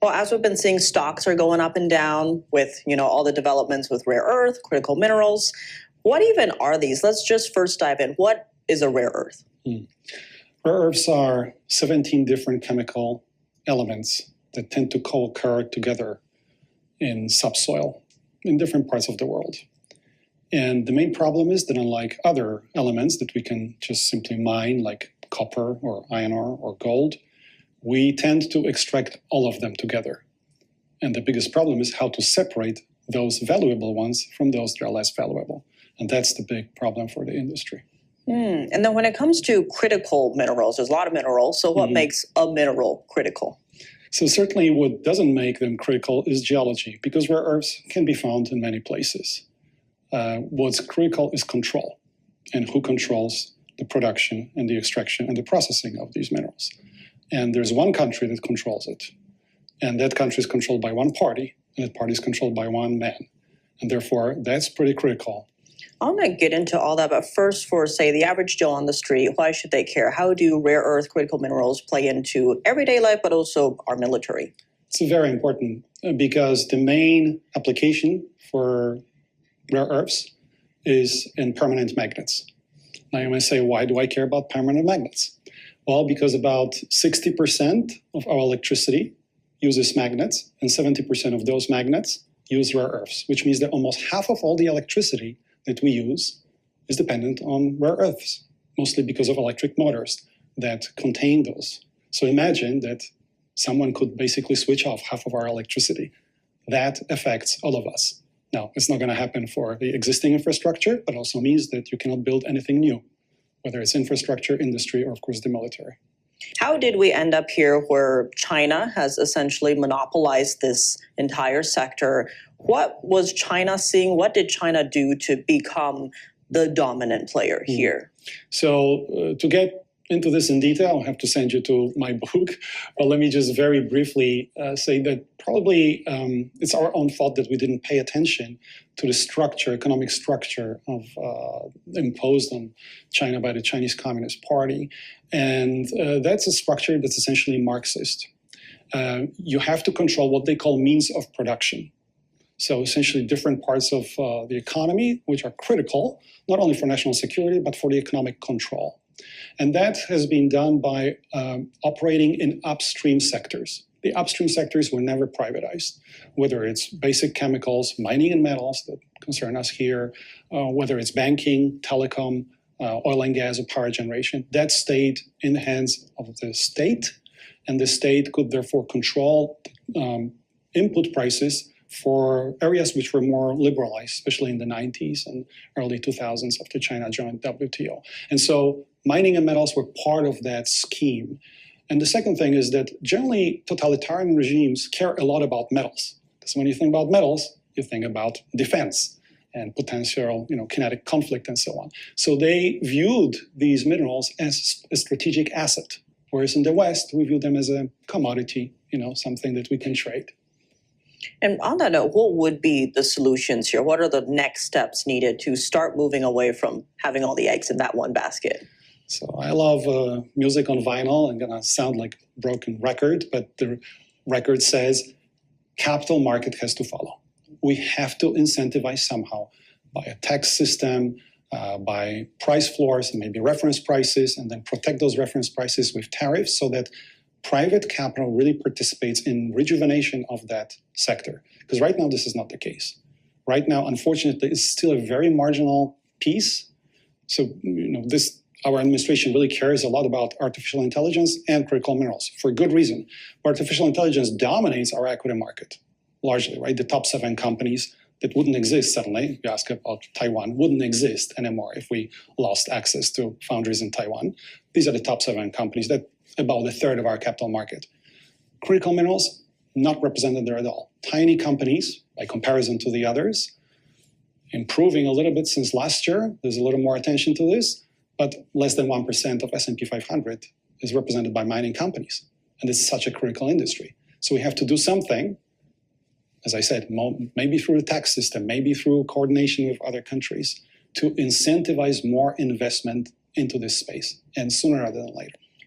Well, as we've been seeing, stocks are going up and down with, all the developments with rare earth, critical minerals. What even are these? Let's just first dive in. What is a rare earth? Rare earths are 17 different chemical elements that tend to co-occur together in subsoil in different parts of the world. And the main problem is that unlike other elements that we can just simply mine, like copper or iron ore or gold, we tend to extract all of them together. And the biggest problem is how to separate those valuable ones from those that are less valuable. And that's the big problem for the industry. And then when it comes to critical minerals, there's a lot of minerals. So what makes a mineral critical? So certainly what doesn't make them critical is geology, because rare earths can be found in many places. What's critical is control, and who controls the production and the extraction and the processing of these minerals. And there's one country that controls it. And that country is controlled by one party, and that party is controlled by one man. And therefore, that's pretty critical. I want to get into all that, but first for, say, the average Joe on the street, why should they care? How do rare earth critical minerals play into everyday life, but also our military? It's very important because the main application for rare earths is in permanent magnets. Now you may say, why do I care about permanent magnets? Well, because about 60% of our electricity uses magnets, and 70% of those magnets use rare earths, which means that almost half of all the electricity that we use is dependent on rare earths, mostly because of electric motors that contain those. So imagine that someone could basically switch off half of our electricity. That affects all of us. Now, it's not going to happen for the existing infrastructure, but also means that you cannot build anything new, whether it's infrastructure, industry, or of course the military. How did we end up here where China has essentially monopolized this entire sector? What was China seeing? What did China do to become the dominant player here? So to get into this in detail, I'll have to send you to my book. But let me just very briefly say that probably it's our own fault that we didn't pay attention to the structure, economic structure of imposed on China by the Chinese Communist Party. And that's a structure that's essentially Marxist. You have to control what they call means of production. So essentially different parts of the economy, which are critical, not only for national security, but for the economic control. And that has been done by operating in upstream sectors. The upstream sectors were never privatized, whether it's basic chemicals, mining and metals that concern us here, whether it's banking, telecom, oil and gas, or power generation. That stayed in the hands of the state, and the state could therefore control input prices for areas which were more liberalized, especially in the 90s and early 2000s after China joined WTO. And so mining and metals were part of that scheme. And the second thing is that generally totalitarian regimes care a lot about metals. Because when you think about metals, you think about defense and potential, kinetic conflict and so on. So they viewed these minerals as a strategic asset, whereas in the West, we view them as a commodity, something that we can trade. And on that note, what would be the solutions here? What are the next steps needed to start moving away from having all the eggs in that one basket? So I love music on vinyl. I'm going to sound like a broken record, but the record says capital market has to follow. We have to incentivize somehow by a tax system, by price floors and maybe reference prices, and then protect those reference prices with tariffs so that private capital really participates in rejuvenation of that sector. Because right now, this is not the case. Right now, unfortunately, it's still a very marginal piece. So, our administration really cares a lot about artificial intelligence and critical minerals for good reason. Artificial intelligence dominates our equity market, largely, right? The top 7 companies that wouldn't exist suddenly, you ask about Taiwan, wouldn't exist anymore if we lost access to foundries in Taiwan. These are the top 7 companies that about a third of our capital market. Critical minerals, not represented there at all. Tiny companies, by comparison to the others, improving a little bit since last year. There's a little more attention to this, but less than 1% of S&P 500 is represented by mining companies. And it's such a critical industry. So we have to do something, as I said, maybe through the tax system, maybe through coordination with other countries, to incentivize more investment into this space, and sooner rather than later.